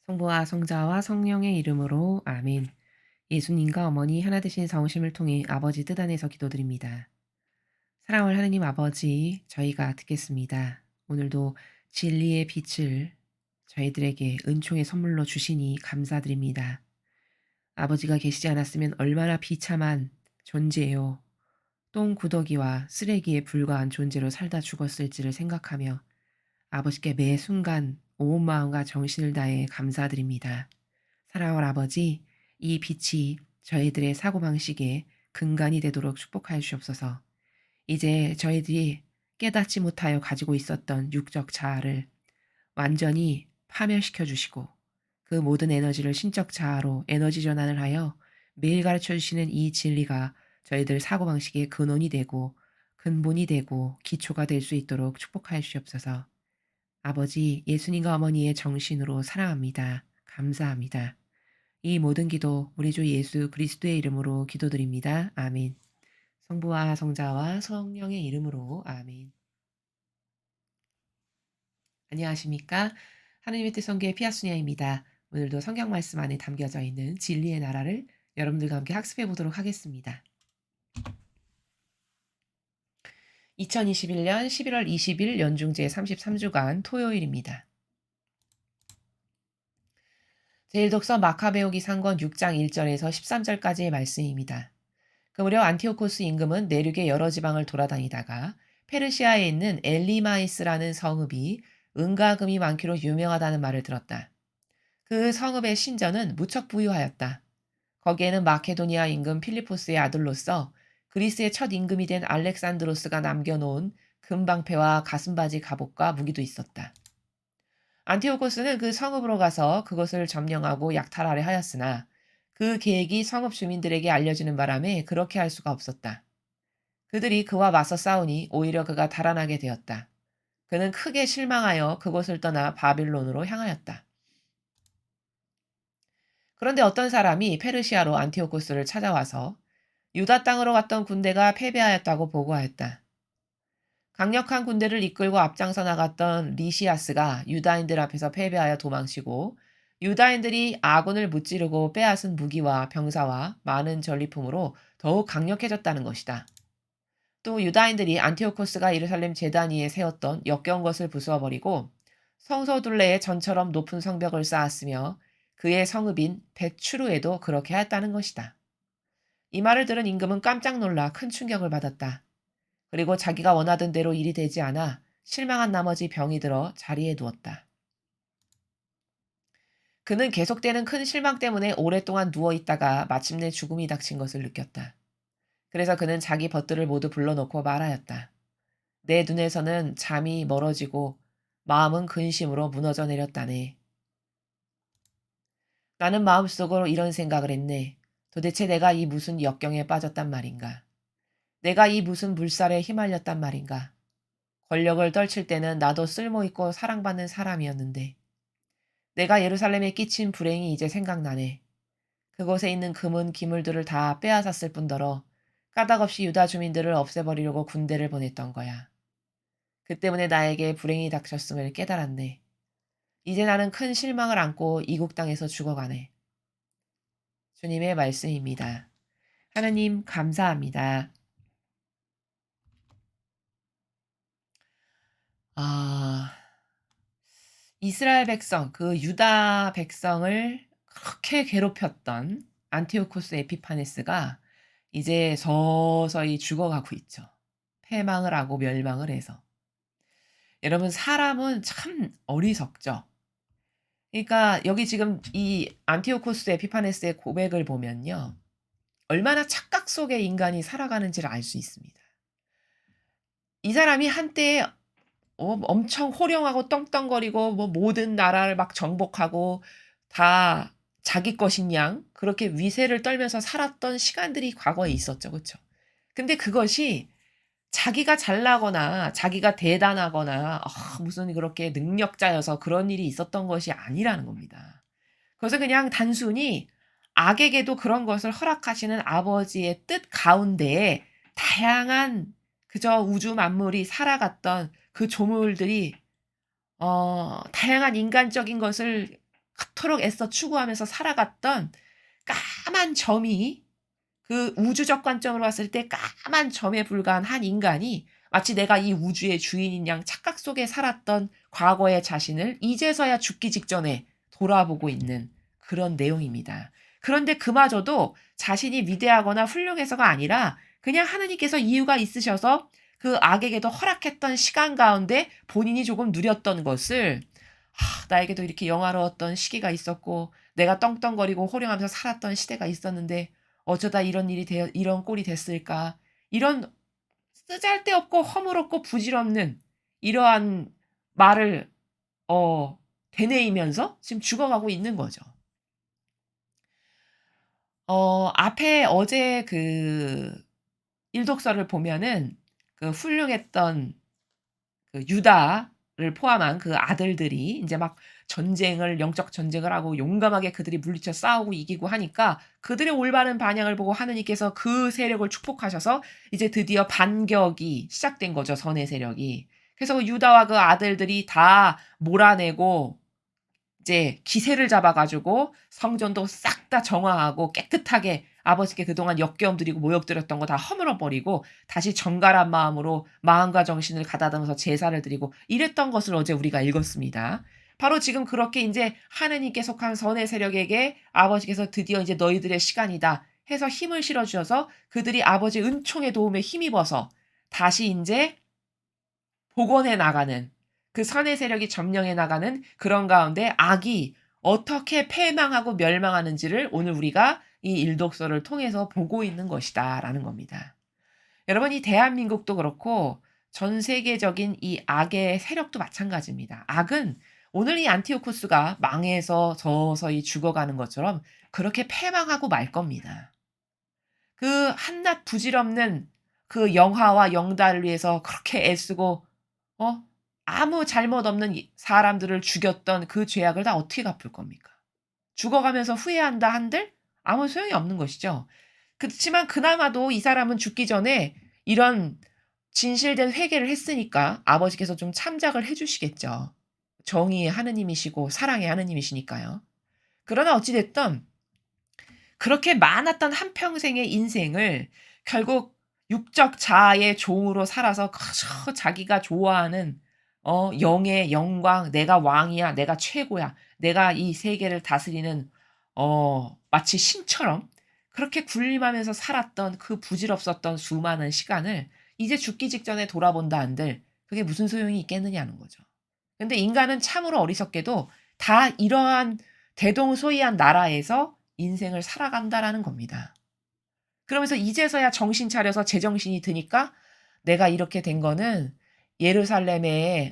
성부와 성자와 성령의 이름으로 아멘. 예수님과 어머니 하나 되신 성심을 통해 아버지 뜻 안에서 기도드립니다. 사랑하는 하느님 아버지, 저희가 듣겠습니다. 오늘도 진리의 빛을 저희들에게 은총의 선물로 주시니 감사드립니다. 아버지가 계시지 않았으면 얼마나 비참한 존재요. 똥구더기와 쓰레기에 불과한 존재로 살다 죽었을지를 생각하며 아버지께 매 순간 온 마음과 정신을 다해 감사드립니다. 사랑하는 아버지, 이 빛이 저희들의 사고방식에 근간이 되도록 축복하여 주옵소서. 이제 저희들이 깨닫지 못하여 가지고 있었던 육적 자아를 완전히 파멸시켜 주시고 그 모든 에너지를 신적 자아로 에너지 전환을 하여 매일 가르쳐 주시는 이 진리가 저희들 사고방식의 근원이 되고 근본이 되고 기초가 될 수 있도록 축복하여 주옵소서. 아버지, 예수님과 어머니의 정신으로 사랑합니다. 감사합니다. 이 모든 기도 우리 주 예수 그리스도의 이름으로 기도드립니다. 아멘. 성부와 성자와 성령의 이름으로 아멘. 안녕하십니까? 하느님의 뜻 성교의 피아수니아입니다. 오늘도 성경 말씀 안에 담겨져 있는 진리의 나라를 여러분들과 함께 학습해 보도록 하겠습니다. 2021년 11월 20일 연중제 33주간 토요일입니다. 제1독서 마카베오기 상권 6장 1절에서 13절까지의 말씀입니다. 그 무렵 안티오코스 임금은 내륙의 여러 지방을 돌아다니다가 페르시아에 있는 엘리마이스라는 성읍이 은과 금이 많기로 유명하다는 말을 들었다. 그 성읍의 신전은 무척 부유하였다. 거기에는 마케도니아 임금 필리포스의 아들로서 그리스의 첫 임금이 된 알렉산드로스가 남겨놓은 금방패와 가슴바지 갑옷과 무기도 있었다. 안티오코스는 그 성읍으로 가서 그것을 점령하고 약탈하려 하였으나 그 계획이 성읍 주민들에게 알려지는 바람에 그렇게 할 수가 없었다. 그들이 그와 맞서 싸우니 오히려 그가 달아나게 되었다. 그는 크게 실망하여 그곳을 떠나 바빌론으로 향하였다. 그런데 어떤 사람이 페르시아로 안티오코스를 찾아와서 유다 땅으로 갔던 군대가 패배하였다고 보고하였다. 강력한 군대를 이끌고 앞장서 나갔던 리시아스가 유다인들 앞에서 패배하여 도망치고 유다인들이 아군을 무찌르고 빼앗은 무기와 병사와 많은 전리품으로 더욱 강력해졌다는 것이다. 또 유다인들이 안티오코스가 예루살렘 제단 위에 세웠던 역겨운 것을 부수어버리고 성소 둘레에 전처럼 높은 성벽을 쌓았으며 그의 성읍인 벳추루에도 그렇게 하였다는 것이다. 이 말을 들은 임금은 깜짝 놀라 큰 충격을 받았다. 그리고 자기가 원하던 대로 일이 되지 않아 실망한 나머지 병이 들어 자리에 누웠다. 그는 계속되는 큰 실망 때문에 오랫동안 누워있다가 마침내 죽음이 닥친 것을 느꼈다. 그래서 그는 자기 벗들을 모두 불러놓고 말하였다. 내 눈에서는 잠이 멀어지고 마음은 근심으로 무너져 내렸다네. 나는 마음속으로 이런 생각을 했네. 도대체 내가 이 무슨 역경에 빠졌단 말인가? 내가 이 무슨 물살에 휘말렸단 말인가? 권력을 떨칠 때는 나도 쓸모있고 사랑받는 사람이었는데 내가 예루살렘에 끼친 불행이 이제 생각나네. 그곳에 있는 금은 기물들을 다 빼앗았을 뿐더러 까닭없이 유다 주민들을 없애버리려고 군대를 보냈던 거야. 그 때문에 나에게 불행이 닥쳤음을 깨달았네. 이제 나는 큰 실망을 안고 이국 땅에서 죽어가네. 주님의 말씀입니다. 하나님 감사합니다. 아, 이스라엘 백성, 그 유다 백성을 그렇게 괴롭혔던 안티오코스 에피파네스가 이제 서서히 죽어가고 있죠. 패망을 하고 멸망을 해서. 여러분, 사람은 참 어리석죠. 그러니까 여기 지금 이 안티오코스 에피파네스의 고백을 보면요. 얼마나 착각 속에 인간이 살아가는지를 알 수 있습니다. 이 사람이 한때 엄청 호령하고 떵떵거리고 뭐 모든 나라를 막 정복하고 다 자기 것인 양 그렇게 위세를 떨면서 살았던 시간들이 과거에 있었죠. 그쵸? 근데 그것이 자기가 잘나거나 자기가 대단하거나 무슨 그렇게 능력자여서 그런 일이 있었던 것이 아니라는 겁니다. 그래서 그냥 단순히 악에게도 그런 것을 허락하시는 아버지의 뜻 가운데에 다양한 그저 우주 만물이 살아갔던 그 조물들이 다양한 인간적인 것을 그토록 애써 추구하면서 살아갔던 까만 점이, 그 우주적 관점으로 봤을 때 까만 점에 불과한 한 인간이 마치 내가 이 우주의 주인인 양 착각 속에 살았던 과거의 자신을 이제서야 죽기 직전에 돌아보고 있는 그런 내용입니다. 그런데 그마저도 자신이 위대하거나 훌륭해서가 아니라 그냥 하느님께서 이유가 있으셔서 그 악에게도 허락했던 시간 가운데 본인이 조금 누렸던 것을, 나에게도 이렇게 영화로웠던 시기가 있었고 내가 떵떵거리고 호령하면서 살았던 시대가 있었는데 어쩌다 이런 일이 이런 꼴이 됐을까? 이런 쓰잘데없고 허물없고 부질없는 이러한 말을 되뇌이면서 지금 죽어가고 있는 거죠. 앞에 어제 그 일독서를 보면은 그 훌륭했던 그 유다를 포함한 그 아들들이 인제 막 영적 전쟁을 하고 용감하게 그들이 물리쳐 싸우고 이기고 하니까 그들의 올바른 반향을 보고 하느님께서 그 세력을 축복하셔서 이제 드디어 반격이 시작된 거죠, 선의 세력이. 그래서 그 유다와 그 아들들이 다 몰아내고 이제 기세를 잡아 가지고 성전도 싹 다 정화하고 깨끗하게 아버지께 그동안 역겨움 드리고 모욕 드렸던 거 다 허물어 버리고 다시 정갈한 마음으로 마음과 정신을 가다듬어서 제사를 드리고 이랬던 것을 어제 우리가 읽었습니다. 바로 지금 그렇게 인제 하느님께 속한 선의 세력에게 아버지께서 드디어 이제 "너희들의 시간이다." 해서 힘을 실어 주셔서 그들이 아버지의 은총의 도움에 힘입어서 다시 인제 복원해 나가는, 그 선의 세력이 점령해 나가는 그런 가운데 악이 어떻게 패망하고 멸망하는지를 오늘 우리가 이 일독서를 통해서 보고 있는 것이다라는 겁니다. 여러분, 이 대한민국도 그렇고 전 세계적인 이 악의 세력도 마찬가지입니다. 악은 오늘 이 안티오쿠스가 망해서 서서히 죽어가는 것처럼 그렇게 패망하고 말 겁니다. 그 한낱 부질없는 그 영화와 영달을 위해서 그렇게 애쓰고 어 아무 잘못 없는 이 사람들을 죽였던 그 죄악을 다 어떻게 갚을 겁니까? 죽어가면서 후회한다 한들 아무 소용이 없는 것이죠. 그치만 그나마도 이 사람은 죽기 전에 이런 진실된 회개를 했으니까 아버지께서 좀 참작을 해 주시겠죠. 정의의 하느님이시고 사랑의 하느님이시니까요. 그러나 어찌 됐든 그렇게 많았던 한평생의 인생을 결국 육적 자아의 종으로 살아서 그저 자기가 좋아하는 영의 영광, '내가 왕이야. 내가 최고야. 내가 이 세계를 다스리는' 마치 신처럼 그렇게 군림하면서 살았던 그 부질없었던 수많은 시간을 이제 죽기 직전에 돌아본다 한들 그게 무슨 소용이 있겠느냐는 거죠. 근데 인간은 참으로 어리석게도 다 이러한 대동소이한 나라에서 인생을 살아간다라는 겁니다. 그러면서 이제서야 정신 차려서 제정신이 드니까 '내가 이렇게 된 거는 예루살렘에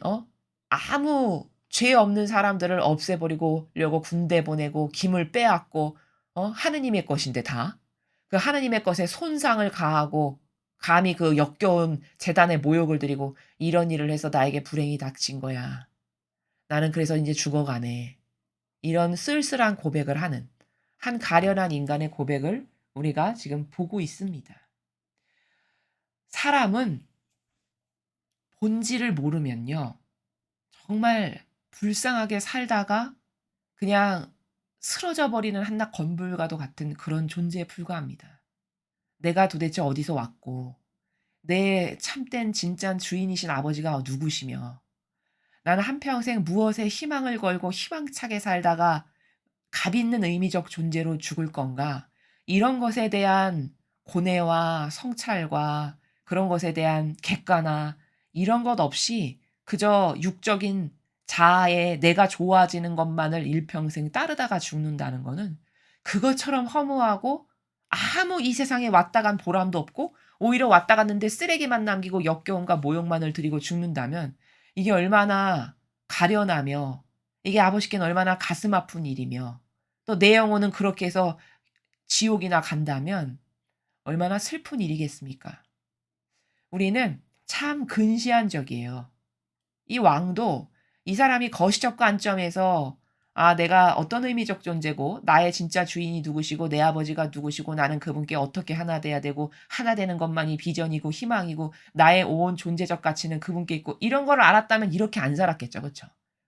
아무 죄 없는 사람들을 없애 버리려고 군대 보내고 김을 빼앗고 하느님의 것인데 다. 그 하느님의 것에 손상을 가하고 감히 그 역겨운 제단에 모욕을 드리고 이런 일을 해서 나에게 불행이 닥친 거야. 나는 그래서 인제 죽어가네.' 이런 쓸쓸한 고백을 하는 한 가련한 인간의 고백을 우리가 지금 보고 있습니다. 사람은 본질을 모르면요, 정말 불쌍하게 살다가 그냥 쓰러져 버리는 한낱 건불과도 같은 그런 존재에 불과합니다. 내가 도대체 어디서 왔고 내 참된 진짠 주인이신 아버지가 누구시며 나는 한평생 무엇에 희망을 걸고 희망차게 살다가 값 있는 의미적 존재로 죽을 건가? 이런 것에 대한 고뇌와 성찰과 그런 것에 대한 객관화 이런 것 없이 그저 육적인 자아의 내가 좋아지는 것만을 일평생 따르다가 죽는다는 거는 그것처럼 허무하고 아무 이 세상에 왔다 간 보람도 없고 오히려 왔다 갔는데 쓰레기만 남기고 역겨움과 모욕만을 드리고 죽는다면 이게 얼마나 가련하며 이게 아버지께는 얼마나 가슴 아픈 일이며 또 내 영혼은 그렇게 해서 지옥이나 간다면 얼마나 슬픈 일이겠습니까? 우리는 참 근시안적이에요. 이 왕도 이 사람이 거시적 관점에서 '아 내가 어떤 의미적 존재고 나의 진짜 주인이 누구시고 내 아버지가 누구시고 나는 그분께 어떻게 하나 돼야 되고 하나 되는 것만이 비전이고 희망이고 나의 온 존재적 가치는 그분께 있고' 이런 거를 알았다면 이렇게 안 살았겠죠. 그쵸?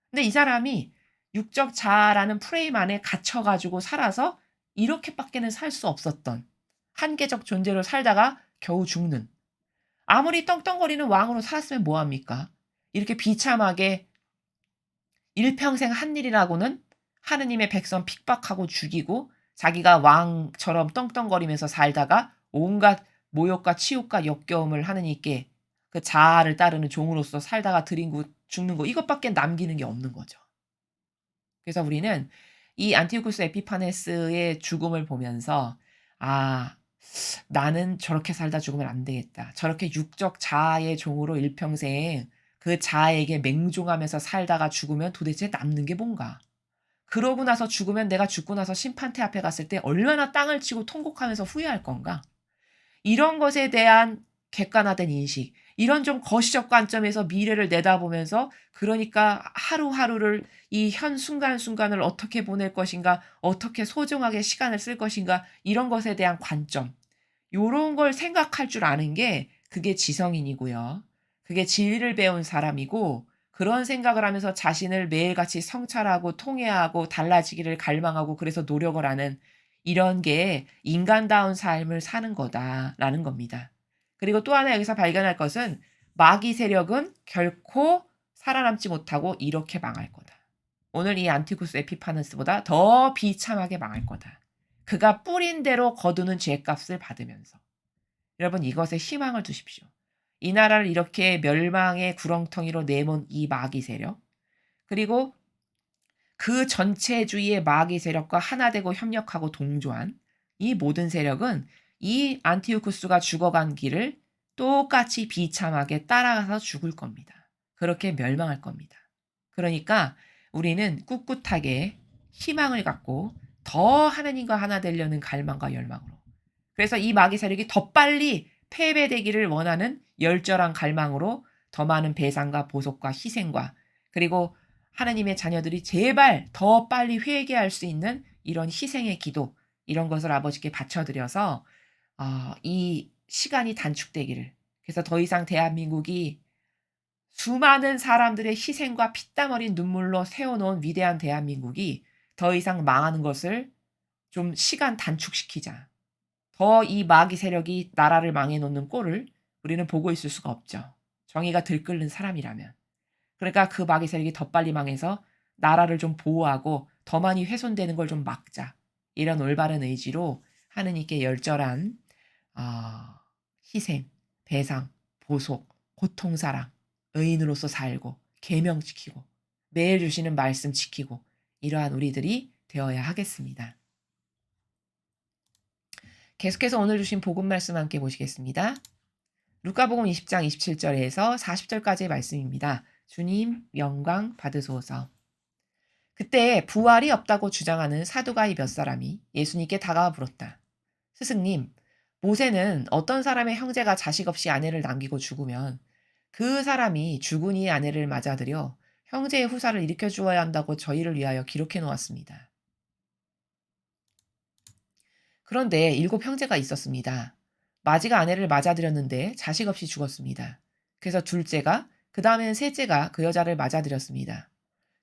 근데 이 사람이 육적 자아라는 프레임 안에 갇혀 가지고 살아서 이렇게밖에는 살 수 없었던 한계적 존재로 살다가 겨우 죽는, 아무리 떵떵거리는 왕으로 살았으면 뭐 합니까? 이렇게 비참하게 일평생 한 일이라고는 하느님의 백성 핍박하고 죽이고 자기가 왕처럼 떵떵거리면서 살다가 온갖 모욕과 치욕과 역겨움을 하느님께 그 자아를 따르는 종으로서 살다가 들이고 죽는 거, 이것밖에 남기는 게 없는 거죠. 그래서 우리는 이 안티오쿠스 에피파네스의 죽음을 보면서 '아, 나는 저렇게 살다 죽으면 안 되겠다. 저렇게 육적 자아의 종으로 일평생 그 자아에게 맹종하면서 살다가 죽으면 도대체 남는 게 뭔가? 그러고 나서 죽으면 내가 죽고 나서 심판대 앞에 갔을 때 얼마나 땅을 치고 통곡하면서 후회할 건가?' 이런 것에 대한 객관화된 인식, 이런 좀 거시적 관점에서 미래를 내다보면서, 그러니까 하루하루를, 이 현 순간순간을 어떻게 보낼 것인가, 어떻게 소중하게 시간을 쓸 것인가, 이런 것에 대한 관점, 요런 걸 생각할 줄 아는 게 그게 지성인이고요. 그게 진리를 배운 사람이고, 그런 생각을 하면서 자신을 매일같이 성찰하고 통회하고 달라지기를 갈망하고 그래서 노력을 하는, 이런 게 인간다운 삶을 사는 거다라는 겁니다. 그리고 또 하나 여기서 발견할 것은, 마귀 세력은 결코 살아남지 못하고 이렇게 망할 거다. 오늘 이 안티쿠스 에피파네스보다 더 비참하게 망할 거다. 그가 뿌린 대로 거두는 죄값을 받으면서. 여러분, 이것에 희망을 두십시오. 이 나라를 이렇게 멸망의 구렁텅이로 내몬 이 마귀 세력, 그리고 그 전체주의의 마귀 세력과 하나 되고 협력하고 동조한 이 모든 세력은 이 안티오쿠스가 죽어간 길을 똑같이 비참하게 따라가서 죽을 겁니다. 그렇게 멸망할 겁니다. 그러니까 우리는 꿋꿋하게 희망을 갖고 더 하나님과 하나 되려는 갈망과 열망으로, 그래서 이 마귀 세력이 더 빨리 패배되기를 원하는 열절한 갈망으로 더 많은 배상과 보속과 희생과, 그리고 하나님의 자녀들이 제발 더 빨리 회개할 수 있는 이런 희생의 기도, 이런 것을 아버지께 바쳐드려서 이 시간이 단축되기를, 그래서 더 이상 대한민국이 수많은 사람들의 희생과 피땀 어린 눈물로 세워놓은 위대한 대한민국이 더 이상 망하는 것을 좀 시간 단축시키자. 더 이 마귀 세력이 나라를 망해 놓는 꼴을 우리는 보고 있을 수가 없죠. 정의가 들끓는 사람이라면. 그러니까 그 마귀 세력이 더 빨리 망해서 나라를 좀 보호하고 더 많이 훼손되는 걸 좀 막자. 이런 올바른 의지로 하느님께 열절한 희생, 배상, 보속, 고통사랑, 의인으로서 살고 계명 지키고 매일 주시는 말씀 지키고, 이러한 우리들이 되어야 하겠습니다. 계속해서 오늘 주신 복음 말씀 함께 보시겠습니다. 루카복음 20장 27절에서 40절까지의 말씀입니다. 주님 영광 받으소서. 그때 부활이 없다고 주장하는 사두가이 몇 사람이 예수님께 다가와 물었다. 스승님, 모세는 어떤 사람의 형제가 자식 없이 아내를 남기고 죽으면 그 사람이 죽은 이의 아내를 맞아들여 형제의 후사를 일으켜 주어야 한다고 저희를 위하여 기록해 놓았습니다. 그런데 7 형제가 있었습니다. 마지가 아내를 맞아들였는데 자식 없이 죽었습니다. 그래서 둘째가, 그 다음엔 셋째가 그 여자를 맞아들였습니다.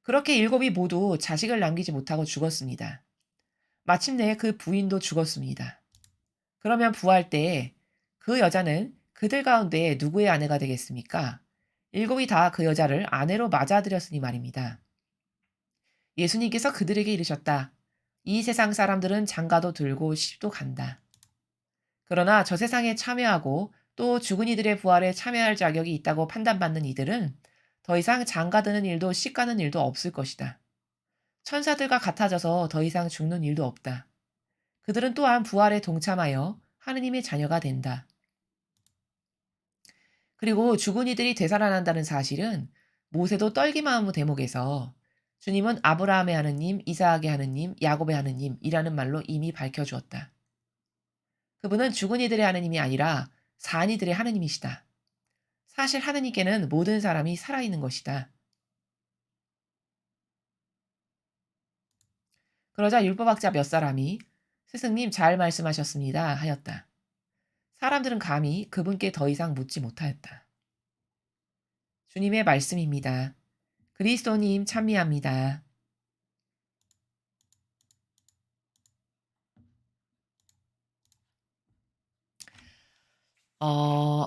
그렇게 7이 모두 자식을 남기지 못하고 죽었습니다. 마침내 그 부인도 죽었습니다. 그러면 부활 때에 그 여자는 그들 가운데 누구의 아내가 되겠습니까? 7이 다 그 여자를 아내로 맞아들였으니 말입니다. 예수님께서 그들에게 이르셨다. 이 세상 사람들은 장가도 들고 시집도 간다. 그러나 저 세상에 참여하고 또 죽은 이들의 부활에 참여할 자격이 있다고 판단받는 이들은 더 이상 장가드는 일도 시가는 일도 없을 것이다. 천사들과 같아져서 더 이상 죽는 일도 없다. 그들은 또한 부활에 동참하여 하느님의 자녀가 된다. 그리고 죽은 이들이 되살아난다는 사실은 모세도 떨기마무 대목에서 주님은 아브라함의 하느님, 이삭의 하느님, 야곱의 하느님이라는 말로 이미 밝혀주었다. 그분은 죽은 이들의 하느님이 아니라 산 이들의 하느님이시다. 사실 하느님께는 모든 사람이 살아있는 것이다. 그러자 율법학자 몇 사람이 스승님 잘 말씀하셨습니다 하였다. 사람들은 감히 그분께 더 이상 묻지 못하였다. 주님의 말씀입니다. 그리스도님 찬미합니다.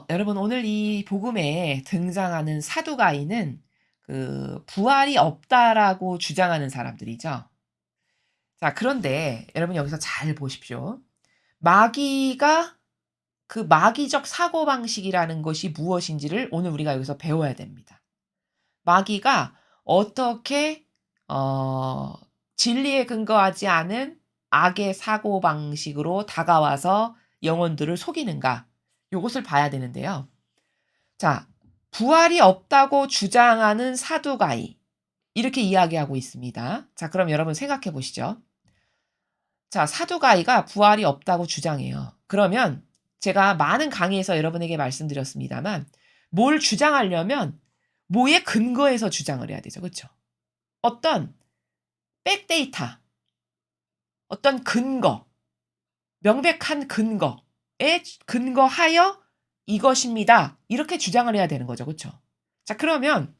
여러분 오늘 이 복음에 등장하는 사두가이는 그 부활이 없다라고 주장하는 사람들이죠. 자, 그런데 여러분 여기서 잘 보십시오. 마귀가 그 마귀적 사고방식이라는 것이 무엇인지를 오늘 우리가 여기서 배워야 됩니다. 마귀가 어떻게 어 진리에 근거하지 않은 악의 사고방식으로 다가와서 영혼들을 속이는가 요것을 봐야 되는데요. 자, 부활이 없다고 주장하는 사두가이 이렇게 이야기하고 있습니다. 자, 그럼 여러분 생각해 보시죠. 자, 사두가이가 부활이 없다고 주장해요. 그러면 제가 많은 강의에서 여러분에게 말씀드렸습니다만 뭘 주장하려면 뭐에 근거해서 주장을 해야 되죠. 그쵸? 어떤 백데이터, 어떤 근거, 명백한 근거에 근거하여 이것입니다. 이렇게 주장을 해야 되는 거죠. 그쵸? 자, 그러면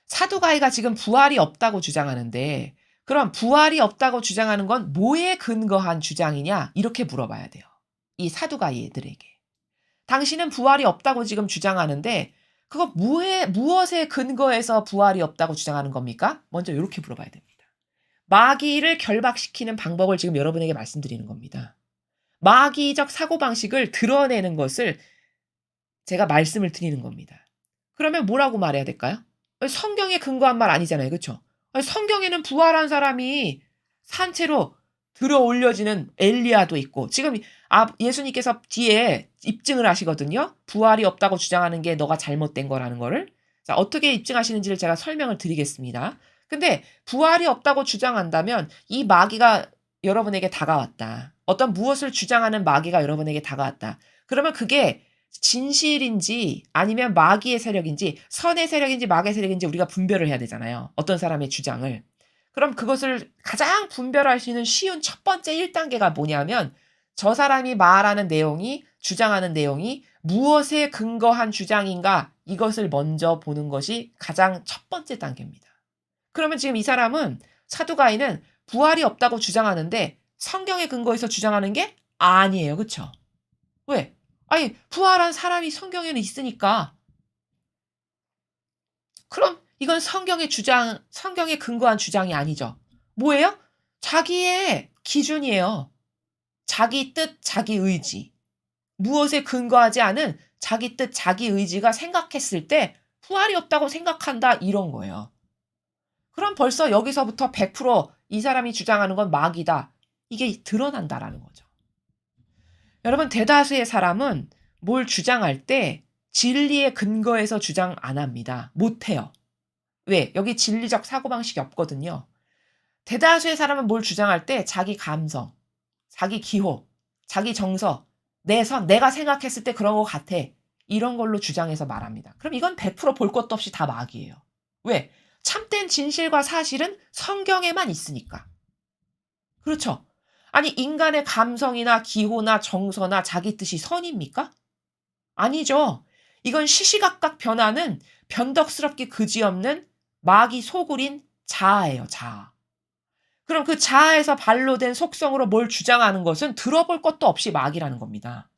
사두가이가 지금 부활이 없다고 주장하는데 그럼 부활이 없다고 주장하는 건 뭐에 근거한 주장이냐? 이렇게 물어봐야 돼요. 이 사두가이들에게. 당신은 부활이 없다고 지금 주장하는데 그거 무엇에 근거해서 부활이 없다고 주장하는 겁니까? 먼저 이렇게 물어봐야 됩니다. 마귀를 결박시키는 방법을 지금 여러분에게 말씀드리는 겁니다. 마귀적 사고방식을 드러내는 것을 제가 말씀을 드리는 겁니다. 그러면 뭐라고 말해야 될까요? 성경에 근거한 말 아니잖아요. 그렇죠? 성경에는 부활한 사람이 산채로 들어 올려지는 엘리야도 있고 지금 예수님께서 뒤에 입증을 하시거든요. 부활이 없다고 주장하는 게 너가 잘못된 거라는 거를. 자, 어떻게 입증하시는지를 제가 설명을 드리겠습니다. 근데 부활이 없다고 주장한다면 이 마귀가 여러분에게 다가왔다. 어떤 무엇을 주장하는 마귀가 여러분에게 다가왔다. 그러면 그게 진실인지 아니면 마귀의 세력인지 선의 세력인지 마귀의 세력인지 우리가 분별을 해야 되잖아요. 어떤 사람의 주장을. 그럼 그것을 가장 분별할 수 있는 쉬운 첫 번째 1단계가 뭐냐면 저 사람이 말하는 내용이 주장하는 내용이 무엇에 근거한 주장인가 이것을 먼저 보는 것이 가장 첫 번째 단계입니다. 그러면 지금 이 사람은 사두가이는 부활이 없다고 주장하는데 성경에 근거해서 주장하는 게 아니에요. 그쵸? 왜? 아니 부활한 사람이 성경에는 있으니까. 그럼 이건 성경에 근거한 주장이 아니죠. 뭐예요? 자기의 기준이에요. 자기 뜻, 자기 의지. 무엇에 근거하지 않은 자기 뜻, 자기 의지가 생각했을 때 부활이 없다고 생각한다 이런 거예요. 그럼 벌써 여기서부터 100%이 사람이 주장하는 건 마귀다. 이게 드러난다라는 거죠. 여러분 대다수의 사람은 뭘 주장할 때 진리에 근거해서 주장 안 합니다. 못 해요. 왜? 여기 진리적 사고방식이 없거든요. 대다수의 사람은 뭘 주장할 때 자기 감성, 자기 기호, 자기 정서, 내 선, 내가 생각했을 때 그런 것 같아. 이런 걸로 주장해서 말합니다. 그럼 이건 100%볼 것도 없이 다 마귀예요. 왜? 참된 진실과 사실은 성경에만 있으니까. 그렇죠? 아니 인간의 감성이나 기호나 정서나 자기 뜻이 선입니까? 아니죠. 이건 시시각각 변하는 변덕스럽게 그지없는 마귀 소굴인 자아예요. 자아. 그럼 그 자아에서 발로된 속성으로 뭘 주장하는 것은 들어볼 것도 없이 마귀라는 겁니다.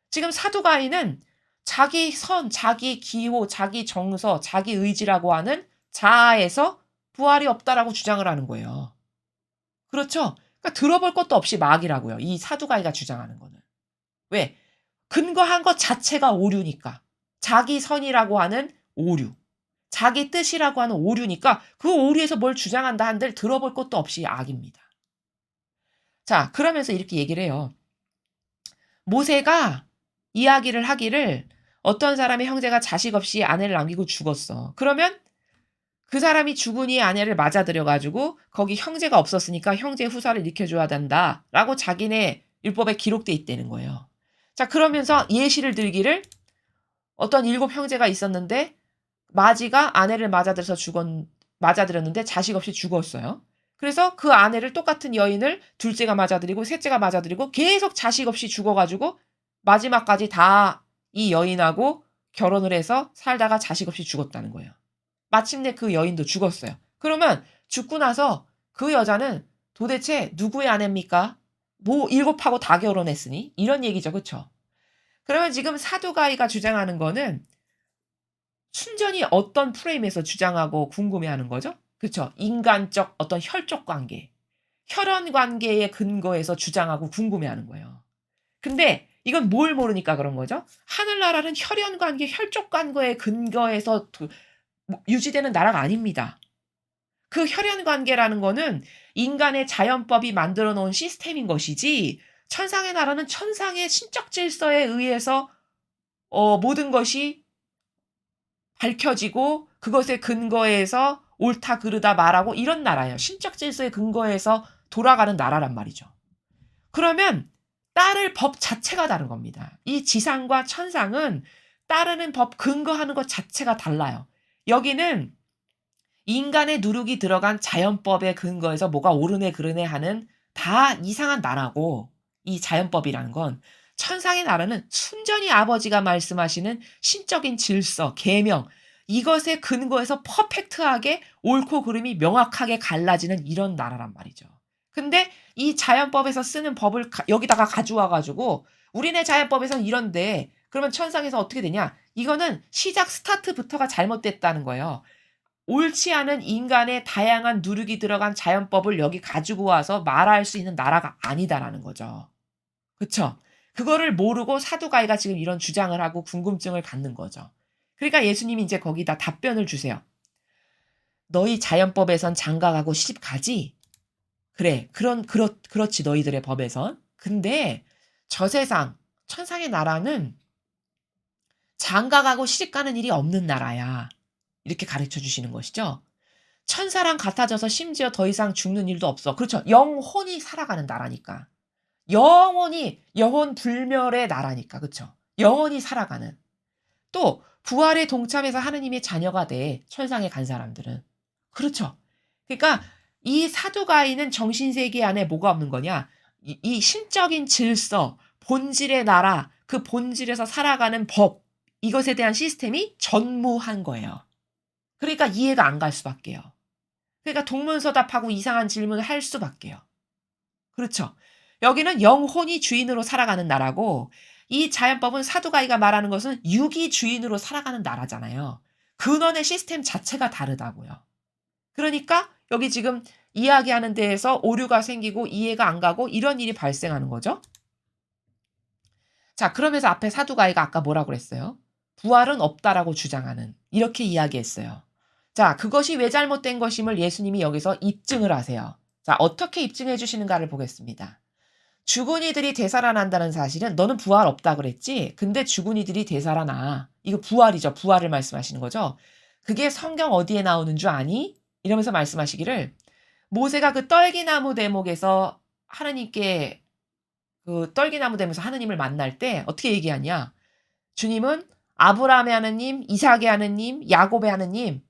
지금 사두가이는 자기 선, 자기 기호, 자기 정서, 자기 의지라고 하는 자아에서 부활이 없다라고 주장을 하는 거예요. 그렇죠? 그러니까 들어볼 것도 없이 마귀라고요. 이 사두가이가 주장하는 거는. 왜? 근거한 것 자체가 오류니까. 자기 선이라고 하는 오류. 자기 뜻이라고 하는 오류니까 그 오류에서 뭘 주장한다 한들 들어볼 것도 없이 악입니다. 자, 그러면서 이렇게 얘기를 해요. 모세가 이야기를 하기를 어떤 사람의 형제가 자식 없이 아내를 남기고 죽었어. 그러면 그 사람이 죽으니 아내를 맞아들여가지고 거기 형제가 없었으니까 형제 후사를 일으켜줘야 된다라고 자기네 율법에 기록돼 있다는 거예요. 자, 그러면서 예시를 들기를 어떤 7 형제가 있었는데 마지가 아내를 맞아들였는데 자식 없이 죽었어요. 그래서 그 아내를 똑같은 여인을 둘째가 맞아들이고 셋째가 맞아들이고 계속 자식 없이 죽어가지고 마지막까지 다 이 여인하고 결혼을 해서 살다가 자식 없이 죽었다는 거예요. 마침내 그 여인도 죽었어요. 그러면 죽고 나서 그 여자는 도대체 누구의 아내입니까? 뭐 7하고 다 결혼했으니 이런 얘기죠. 그쵸? 그러면 지금 사두가이가 주장하는 거는 순전히 어떤 프레임에서 주장하고 궁금해하는 거죠? 그쵸? 인간적 어떤 혈족 관계, 혈연 관계의 근거에서 주장하고 궁금해하는 거예요. 근데 이건 뭘 모르니까 그런 거죠? 하늘나라는 혈연 관계, 혈족 관계의 근거에서 유지되는 나라가 아닙니다. 그 혈연 관계라는 거는 인간의 자연법이 만들어 놓은 시스템인 것이지, 천상의 나라는 천상의 신적 질서에 의해서 모든 것이 밝혀지고 그것에 근거해서 옳다 그르다 말하고 이런 나라예요. 신적 질서에 근거해서 돌아가는 나라란 말이죠. 그러면 따를 법 자체가 다른 겁니다. 이 지상과 천상은 따르는 법, 근거하는 것 자체가 달라요. 여기는 인간의 누룩이 들어간 자연법에 근거해서 뭐가 옳으네 그르네 하는 다 이상한 나라고, 이 자연법이라는 건 천상의 나라는 순전히 아버지가 말씀하시는 신적인 질서, 계명, 이것에 근거해서 퍼펙트하게 옳고 그름이 명확하게 갈라지는 이런 나라란 말이죠. 근데 이 자연법에서 쓰는 법을 여기다가 가져와 가지고 우리네 자연법에서는 이런데 그러면 천상에서 어떻게 되냐? 이거는 시작 스타트부터가 잘못됐다는 거예요. 옳지 않은 인간의 다양한 누룩이 들어간 자연법을 여기 가지고 와서 말할 수 있는 나라가 아니다라는 거죠. 그쵸? 그거를 모르고 사두가이가 지금 이런 주장을 하고 궁금증을 갖는 거죠. 그러니까 예수님이 이제 거기다 답변을 주세요. 너희 자연법에선 장가가고 시집가지? 그래, 그렇지, 너희들의 법에선. 근데 저 세상, 천상의 나라는 장가가고 시집가는 일이 없는 나라야. 이렇게 가르쳐 주시는 것이죠. 천사랑 같아져서 심지어 더 이상 죽는 일도 없어. 그렇죠. 영혼이 살아가는 나라니까. 영원히 영혼 불멸의 나라니까. 그렇죠. 영원히 살아가는. 또 부활에 동참해서 하느님의 자녀가 돼. 천상에 간 사람들은. 그렇죠. 그러니까 이 사두가이는 정신세계 안에 뭐가 없는 거냐? 이 신적인 질서, 본질의 나라, 그 본질에서 살아가는 법, 이것에 대한 시스템이 전무한 거예요. 그러니까 이해가 안 갈 수밖에요. 그러니까 동문서답하고 이상한 질문을 할 수밖에요. 그렇죠. 여기는 영혼이 주인으로 살아가는 나라고, 이 자연법은 사두가이가 말하는 것은 육이 주인으로 살아가는 나라잖아요. 근원의 시스템 자체가 다르다고요. 그러니까 여기 지금 이야기하는 데에서 오류가 생기고 이해가 안 가고 이런 일이 발생하는 거죠. 자, 그러면서 앞에 사두가이가 아까 뭐라고 그랬어요? 부활은 없다라고 주장하는, 이렇게 이야기했어요. 자, 그것이 왜 잘못된 것임을 예수님이 여기서 입증을 하세요. 자, 어떻게 입증해 주시는가를 보겠습니다. 죽은 이들이 되살아난다는 사실은, 너는 부활 없다 그랬지? 근데 죽은 이들이 되살아나. 이거 부활이죠. 부활을 말씀하시는 거죠. 그게 성경 어디에 나오는 줄 아니? 이러면서 말씀하시기를, 모세가 그 떨기나무 대목에서 하나님께, 그 떨기나무 대목에서 하나님을 만날 때 어떻게 얘기하냐? 주님은 아브라함의 하느님, 이삭의 하느님, 야곱의 하느님,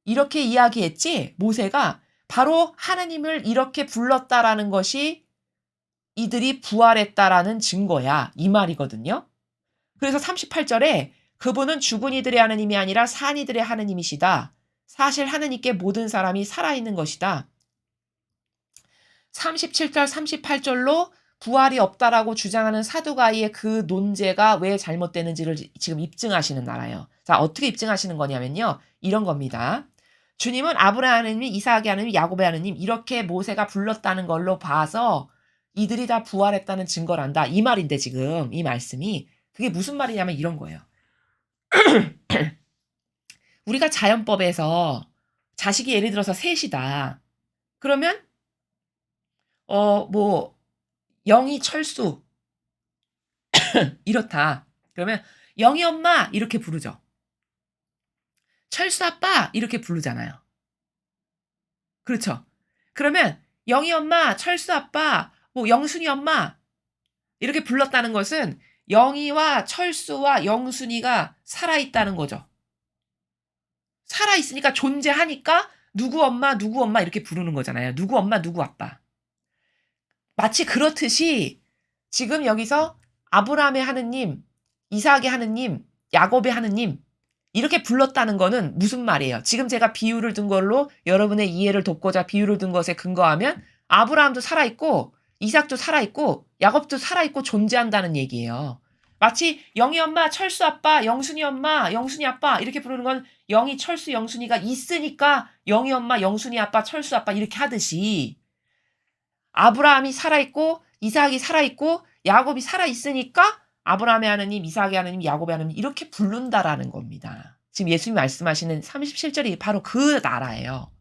이렇게 이야기했지? 모세가 바로 하나님을 이렇게 불렀다라는 것이 이들이 부활했다라는 증거야. 이 말이거든요. 그래서 38절에 그분은 죽은 이들의 하느님이 아니라 산 이들의 하느님이시다. 사실 하느님께 모든 사람이 살아있는 것이다. 37절, 38절로 부활이 없다라고 주장하는 사두가이의 그 논제가 왜 잘못되는지를 지금 입증하시는 나라예요. 자, 어떻게 입증하시는 거냐면요. 이런 겁니다. 주님은 아브라함 하느님, 이삭의 하느님, 야곱의 하느님, 이렇게 모세가 불렀다는 걸로 봐서 이들이 다 부활했다는 증거를 한다. 이 말인데 지금 이 말씀이 그게 무슨 말이냐면 이런 거예요. 우리가 자연법에서 자식이 예를 들어서 셋이다. 그러면 뭐 영희, 철수 이렇다. 그러면 영희 엄마 이렇게 부르죠. 철수 아빠 이렇게 부르잖아요. 그렇죠. 그러면 영희 엄마, 철수 아빠, 뭐 영순이 엄마 이렇게 불렀다는 것은 영희와 철수와 영순이가 살아있다는 거죠. 살아있으니까 존재하니까 누구 엄마 이렇게 부르는 거잖아요. 누구 엄마, 누구 아빠. 마치 그렇듯이 지금 여기서 아브라함의 하느님, 이삭의 하느님, 야곱의 하느님 이렇게 불렀다는 거는 무슨 말이에요? 지금 제가 비유를 든 걸로 여러분의 이해를 돕고자 비유를 든 것에 근거하면 아브라함도 살아있고 이삭도 살아있고 야곱도 살아있고 존재한다는 얘기예요. 마치 영희 엄마, 철수 아빠, 영순이 엄마, 영순이 아빠 이렇게 부르는 건 영희, 철수, 영순이가 있으니까 영희 엄마, 영순이 아빠, 철수 아빠 이렇게 하듯이 아브라함이 살아있고 이삭이 살아있고 야곱이 살아있으니까 아브라함의 하느님, 이삭의 하느님, 야곱의 하느님 이렇게 부른다라는 겁니다. 지금 예수님이 말씀하시는 37절이 바로 그 나라예요.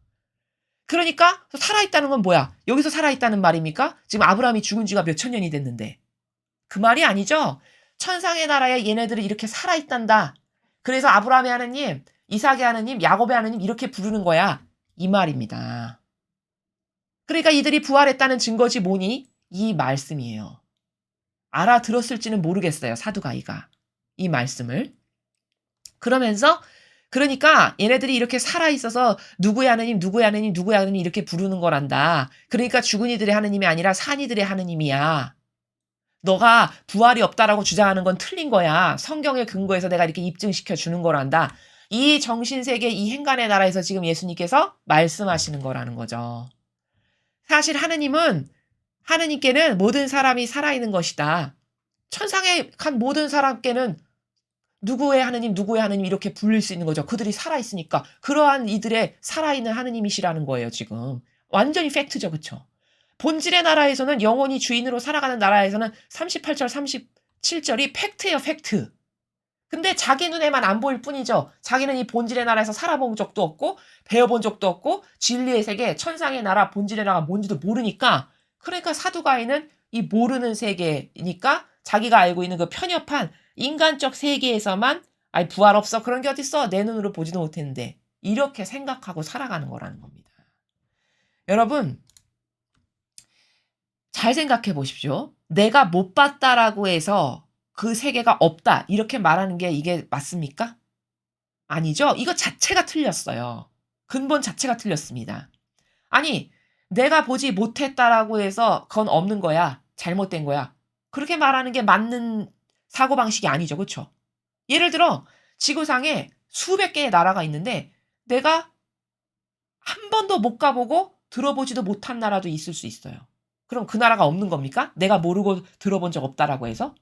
그러니까 살아있다는 건 뭐야? 여기서 살아있다는 말입니까? 지금 아브라함이 죽은 지가 몇천 년이 됐는데. 그 말이 아니죠. 천상의 나라에 얘네들이 이렇게 살아있단다. 그래서 아브라함의 하느님, 이삭의 하느님, 야곱의 하느님 이렇게 부르는 거야. 이 말입니다. 그러니까 이들이 부활했다는 증거지 뭐니? 이 말씀이에요. 알아들었을지는 모르겠어요. 사두가이가. 이 말씀을. 그러면서 그러니까 얘네들이 이렇게 살아있어서 누구의 하느님, 누구의 하느님, 누구의 하느님 이렇게 부르는 거란다. 그러니까 죽은 이들의 하느님이 아니라 산 이들의 하느님이야. 너가 부활이 없다라고 주장하는 건 틀린 거야. 성경의 근거에서 내가 이렇게 입증시켜 주는 거란다. 이 정신세계, 이 행간의 나라에서 지금 예수님께서 말씀하시는 거라는 거죠. 사실 하느님께는 모든 사람이 살아있는 것이다. 천상에 간 모든 사람께는 누구의 하느님, 누구의 하느님 이렇게 불릴 수 있는 거죠. 그들이 살아있으니까. 그러한 이들의 살아있는 하느님이시라는 거예요, 지금. 완전히 팩트죠, 그쵸? 본질의 나라에서는 영원히 주인으로 살아가는 나라에서는 38절, 37절이 팩트예요, 팩트. 근데 자기 눈에만 안 보일 뿐이죠. 자기는 이 본질의 나라에서 살아본 적도 없고 배워본 적도 없고 진리의 세계, 천상의 나라, 본질의 나라가 뭔지도 모르니까 그러니까 사두가이는 이 모르는 세계니까 자기가 알고 있는 그 편협한 인간적 세계에서만 아이 부활 없어 그런 게 어딨어 내 눈으로 보지도 못했는데 이렇게 생각하고 살아가는 거라는 겁니다. 여러분 잘 생각해 보십시오. 내가 못 봤다라고 해서 그 세계가 없다 이렇게 말하는 게 이게 맞습니까? 아니죠. 이거 자체가 틀렸어요. 근본 자체가 틀렸습니다. 아니 내가 보지 못했다라고 해서 그건 없는 거야. 잘못된 거야. 그렇게 말하는 게 맞는 사고방식이 아니죠. 그렇죠? 예를 들어 지구상에 수백 개의 나라가 있는데 내가 한 번도 못 가보고 들어보지도 못한 나라도 있을 수 있어요. 그럼 그 나라가 없는 겁니까? 내가 모르고 들어본 적 없다라고 해서?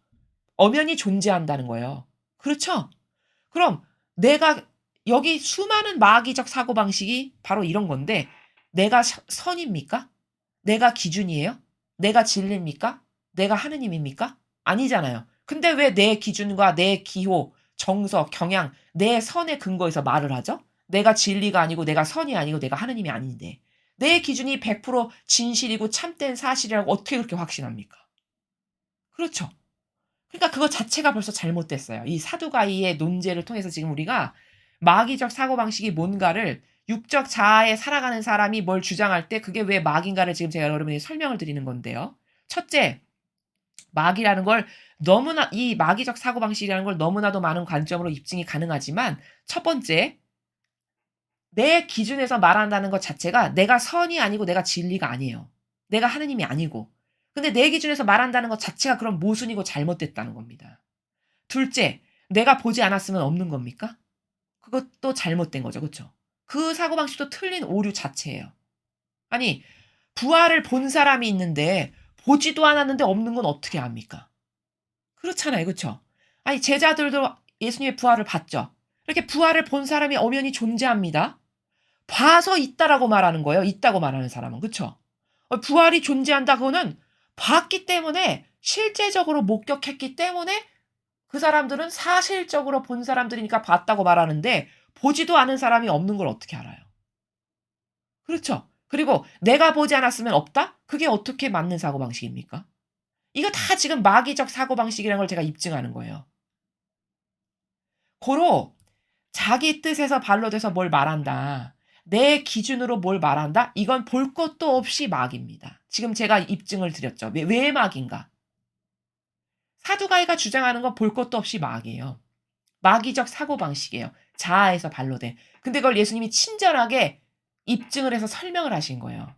엄연히 존재한다는 거예요. 그렇죠? 그럼 내가 여기 수많은 마귀적 사고방식이 바로 이런 건데 내가 선입니까? 내가 기준이에요? 내가 진리입니까? 내가 하느님입니까? 아니잖아요. 근데 왜 내 기준과 내 기호, 정석, 경향, 내 선의 근거에서 말을 하죠? 내가 진리가 아니고 내가 선이 아니고 내가 하느님이 아닌데 내 기준이 100% 진실이고 참된 사실이라고 어떻게 그렇게 확신합니까? 그렇죠. 그러니까 그거 자체가 벌써 잘못됐어요. 이 사두가이의 논제를 통해서 지금 우리가 마귀적 사고방식이 뭔가를 육적 자아에 살아가는 사람이 뭘 주장할 때 그게 왜 마귀인가를 지금 제가 여러분에게 설명을 드리는 건데요. 첫째, 마귀라는 걸 너무나 이 마귀적 사고방식이라는 걸 너무나도 많은 관점으로 입증이 가능하지만 첫 번째, 내 기준에서 말한다는 것 자체가 내가 선이 아니고 내가 진리가 아니에요. 내가 하느님이 아니고. 근데 내 기준에서 말한다는 것 자체가 그럼 모순이고 잘못됐다는 겁니다. 둘째, 내가 보지 않았으면 없는 겁니까? 그것도 잘못된 거죠. 그렇죠? 그 사고방식도 틀린 오류 자체예요. 아니 부활을 본 사람이 있는데 보지도 않았는데 없는 건 어떻게 압니까? 그렇잖아요. 그렇죠? 아니 제자들도 예수님의 부활을 봤죠. 이렇게 부활을 본 사람이 엄연히 존재합니다. 봐서 있다라고 말하는 거예요. 있다고 말하는 사람은. 그렇죠? 부활이 존재한다 그거는 봤기 때문에 실제적으로 목격했기 때문에 그 사람들은 사실적으로 본 사람들이니까 봤다고 말하는데 보지도 않은 사람이 없는 걸 어떻게 알아요? 그렇죠? 그리고 내가 보지 않았으면 없다? 그게 어떻게 맞는 사고방식입니까? 이거 다 지금 마귀적 사고방식이라는 걸 제가 입증하는 거예요. 고로 자기 뜻에서 발로 돼서 뭘 말한다. 내 기준으로 뭘 말한다? 이건 볼 것도 없이 마귀입니다. 지금 제가 입증을 드렸죠. 왜 마귀인가? 사두가이가 주장하는 건 볼 것도 없이 마귀예요. 마귀적 사고방식이에요. 자아에서 발로 된. 근데 그걸 예수님이 친절하게 입증을 해서 설명을 하신 거예요.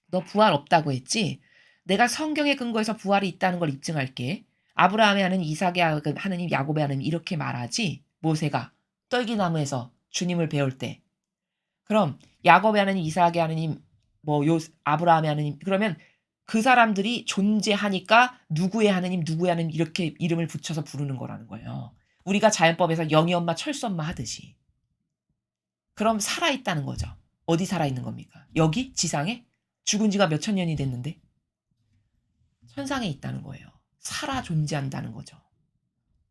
너 부활 없다고 했지? 내가 성경의 근거에서 부활이 있다는 걸 입증할게. 아브라함의 하느님, 이삭의 하느님, 야곱의 하느님 이렇게 말하지. 모세가 떨기나무에서 주님을 배울 때. 그럼 야곱의 하느님, 이삭의 하느님, 아브라함의 하느님 그러면 그 사람들이 존재하니까 누구의 하느님, 누구의 하느님 이렇게 이름을 붙여서 부르는 거라는 거예요. 우리가 자연법에서 영희 엄마, 철수 엄마 하듯이. 그럼 살아있다는 거죠. 어디 살아있는 겁니까? 여기? 지상에? 죽은 지가 몇천 년이 됐는데? 천상에 있다는 거예요. 살아 존재한다는 거죠.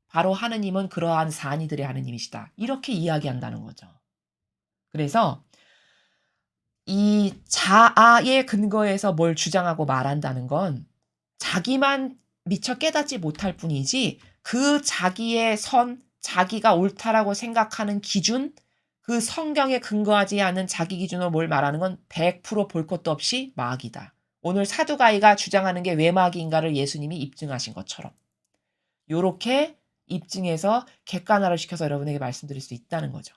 바로 하느님은 그러한 산이들의 하느님이시다. 이렇게 이야기한다는 거죠. 그래서 이 자아의 근거에서 뭘 주장하고 말한다는 건 자기만 미처 깨닫지 못할 뿐이지 그 자기의 선, 자기가 옳다라고 생각하는 기준, 그 성경에 근거하지 않은 자기 기준으로 뭘 말하는 건 100%볼 것도 없이 마귀다. 오늘 사두가이가 주장하는 게 왜 마귀인가를 예수님이 입증하신 것처럼 요렇게 입증해서 객관화를 시켜서 여러분에게 말씀드릴 수 있다는 거죠.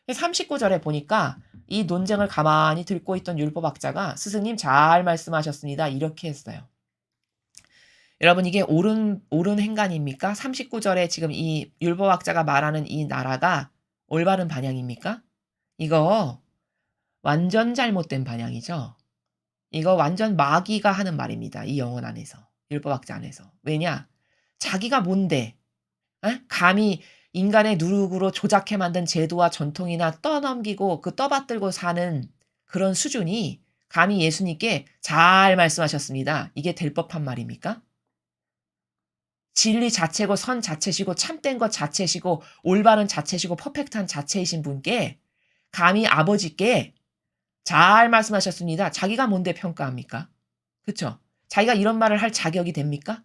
39절에 보니까 이 논쟁을 가만히 듣고 있던 율법학자가 스승님 잘 말씀하셨습니다. 이렇게 했어요. 여러분 이게 옳은 행간입니까? 39절에 지금 이 율법학자가 말하는 이 나라가 올바른 반향입니까? 이거 완전 잘못된 반향이죠. 이거 완전 마귀가 하는 말입니다. 이 영혼 안에서. 율법학자 안에서. 왜냐? 자기가 뭔데? 에? 감히 인간의 누룩으로 조작해 만든 제도와 전통이나 떠넘기고 그 떠받들고 사는 그런 수준이 감히 예수님께 잘 말씀하셨습니다. 이게 될 법한 말입니까? 진리 자체고 선 자체시고 참된 것 자체시고 올바른 자체시고 퍼펙트한 자체이신 분께 감히 아버지께 잘 말씀하셨습니다. 자기가 뭔데 평가합니까? 그쵸? 자기가 이런 말을 할 자격이 됩니까?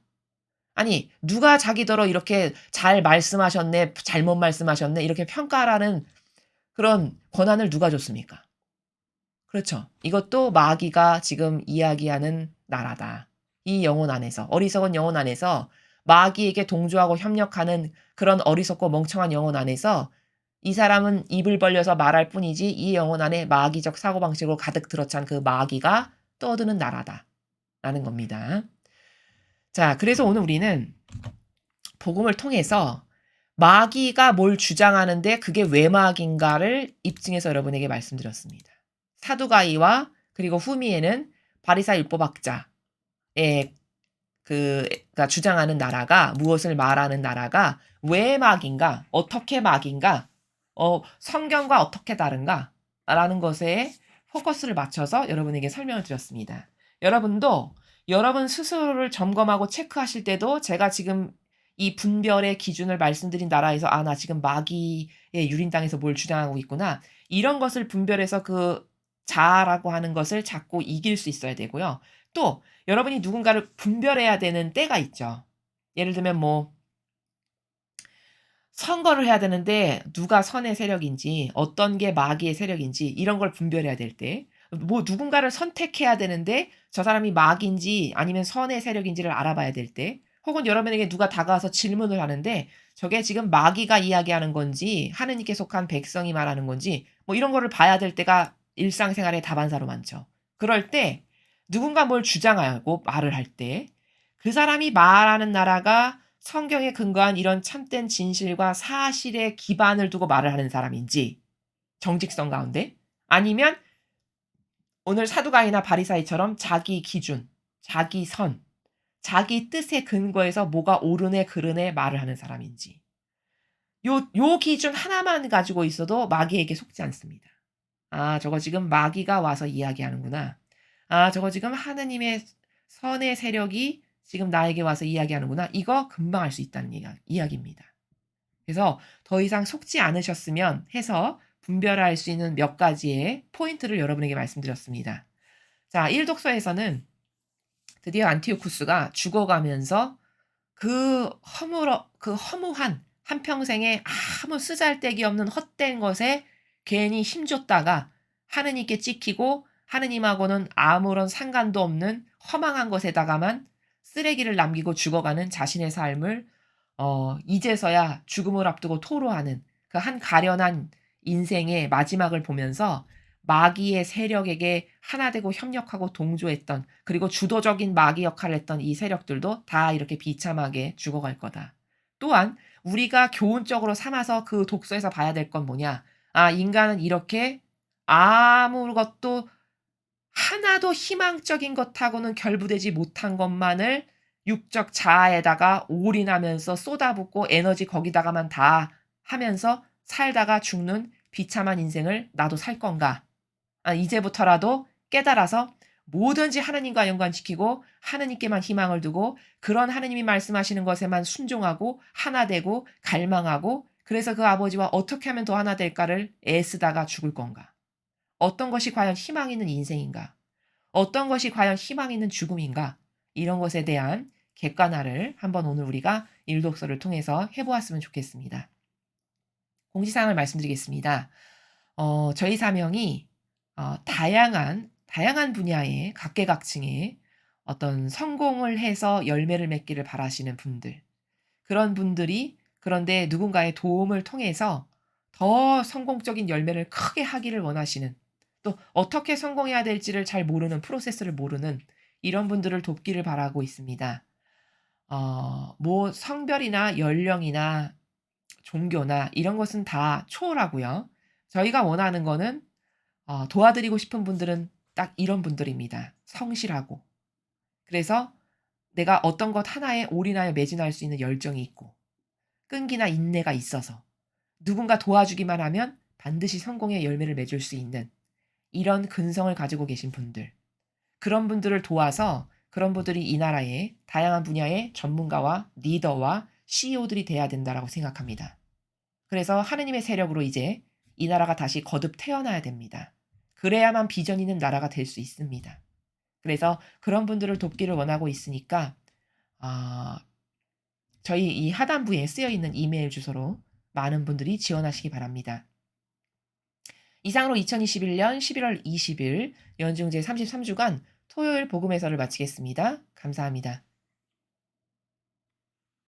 아니 누가 자기더러 이렇게 잘 말씀하셨네, 잘못 말씀하셨네 이렇게 평가하라는 그런 권한을 누가 줬습니까? 그렇죠. 이것도 마귀가 지금 이야기하는 나라다. 이 영혼 안에서 어리석은 영혼 안에서 마귀에게 동조하고 협력하는 그런 어리석고 멍청한 영혼 안에서 이 사람은 입을 벌려서 말할 뿐이지 이 영혼 안에 마귀적 사고방식으로 가득 들어찬 그 마귀가 떠드는 나라다. 라는 겁니다. 자, 그래서 오늘 우리는 복음을 통해서 마귀가 뭘 주장하는데 그게 왜 마귀인가를 입증해서 여러분에게 말씀드렸습니다. 사두가이와 그리고 후미에는 바리사 율법학자의 그가 주장하는 나라가 무엇을 말하는 나라가 왜 마귀인가, 어떻게 마귀인가, 성경과 어떻게 다른가 라는 것에 포커스를 맞춰서 여러분에게 설명을 드렸습니다. 여러분도 여러분 스스로를 점검하고 체크하실 때도 제가 지금 이 분별의 기준을 말씀드린 나라에서 나 지금 마귀의 유린 땅에서 뭘 주장하고 있구나. 이런 것을 분별해서 그 자아라고 하는 것을 자꾸 이길 수 있어야 되고요. 또 여러분이 누군가를 분별해야 되는 때가 있죠. 예를 들면 선거를 해야 되는데 누가 선의 세력인지 어떤 게 마귀의 세력인지 이런 걸 분별해야 될 때, 누군가를 선택해야 되는데 저 사람이 마귀인지 아니면 선의 세력인지를 알아봐야 될 때, 혹은 여러분에게 누가 다가와서 질문을 하는데 저게 지금 마귀가 이야기하는 건지 하느님께 속한 백성이 말하는 건지 이런 거를 봐야 될 때가 일상생활의 다반사로 많죠. 그럴 때 누군가 뭘 주장하고 말을 할 때 그 사람이 말하는 나라가 성경에 근거한 이런 참된 진실과 사실에 기반을 두고 말을 하는 사람인지 정직성 가운데, 아니면 오늘 사두가이나 바리사이처럼 자기 기준, 자기 선, 자기 뜻에 근거해서 뭐가 옳으네 그르네 말을 하는 사람인지 요 기준 하나만 가지고 있어도 마귀에게 속지 않습니다. 저거 지금 마귀가 와서 이야기하는구나. 저거 지금 하느님의 선의 세력이 지금 나에게 와서 이야기하는구나. 이거 금방 알 수 있다는 이야기입니다. 그래서 더 이상 속지 않으셨으면 해서 분별할 수 있는 몇 가지의 포인트를 여러분에게 말씀드렸습니다. 자, 1독서에서는 드디어 안티오쿠스가 죽어가면서 그 허무한 한평생에 아무 쓰잘데기 없는 헛된 것에 괜히 힘줬다가 하느님께 찍히고 하느님하고는 아무런 상관도 없는 허망한 것에다가만 쓰레기를 남기고 죽어가는 자신의 삶을 이제서야 죽음을 앞두고 토로하는 그 한 가련한 인생의 마지막을 보면서 마귀의 세력에게 하나 되고 협력하고 동조했던, 그리고 주도적인 마귀 역할을 했던 이 세력들도 다 이렇게 비참하게 죽어갈 거다. 또한 우리가 교훈적으로 삼아서 그 독서에서 봐야 될 건 뭐냐? 인간은 이렇게 아무것도 하나도 희망적인 것하고는 결부되지 못한 것만을 육적 자아에다가 올인하면서 쏟아붓고 에너지 거기다가만 다 하면서 살다가 죽는 비참한 인생을 나도 살 건가? 이제부터라도 깨달아서 뭐든지 하나님과 연관시키고 하나님께만 희망을 두고 그런 하나님이 말씀하시는 것에만 순종하고 하나 되고 갈망하고 그래서 그 아버지와 어떻게 하면 더 하나 될까를 애쓰다가 죽을 건가? 어떤 것이 과연 희망 있는 인생인가? 어떤 것이 과연 희망 있는 죽음인가? 이런 것에 대한 객관화를 한번 오늘 우리가 일독서를 통해서 해 보았으면 좋겠습니다. 공지사항을 말씀드리겠습니다. 저희 사명이 다양한 분야의 각계각층의 어떤 성공을 해서 열매를 맺기를 바라시는 분들, 그런 분들이 그런데 누군가의 도움을 통해서 더 성공적인 열매를 크게 하기를 원하시는 또 어떻게 성공해야 될지를 잘 모르는 프로세스를 모르는 이런 분들을 돕기를 바라고 있습니다. 뭐 성별이나 연령이나 종교나 이런 것은 다 초월하고요. 저희가 원하는 거는 도와드리고 싶은 분들은 딱 이런 분들입니다. 성실하고 그래서 내가 어떤 것 하나에 올인하여 매진할 수 있는 열정이 있고 끈기나 인내가 있어서 누군가 도와주기만 하면 반드시 성공의 열매를 맺을 수 있는 이런 근성을 가지고 계신 분들. 그런 분들을 도와서 그런 분들이 이 나라의 다양한 분야의 전문가와 리더와 CEO들이 돼야 된다라고 생각합니다. 그래서 하느님의 세력으로 이제 이 나라가 다시 거듭 태어나야 됩니다. 그래야만 비전 있는 나라가 될 수 있습니다. 그래서 그런 분들을 돕기를 원하고 있으니까 아 저희 이 하단부에 쓰여 있는 이메일 주소로 많은 분들이 지원하시기 바랍니다. 이상으로 2021년 11월 20일 연중 제33주간 토요일 복음 해설을 마치겠습니다. 감사합니다.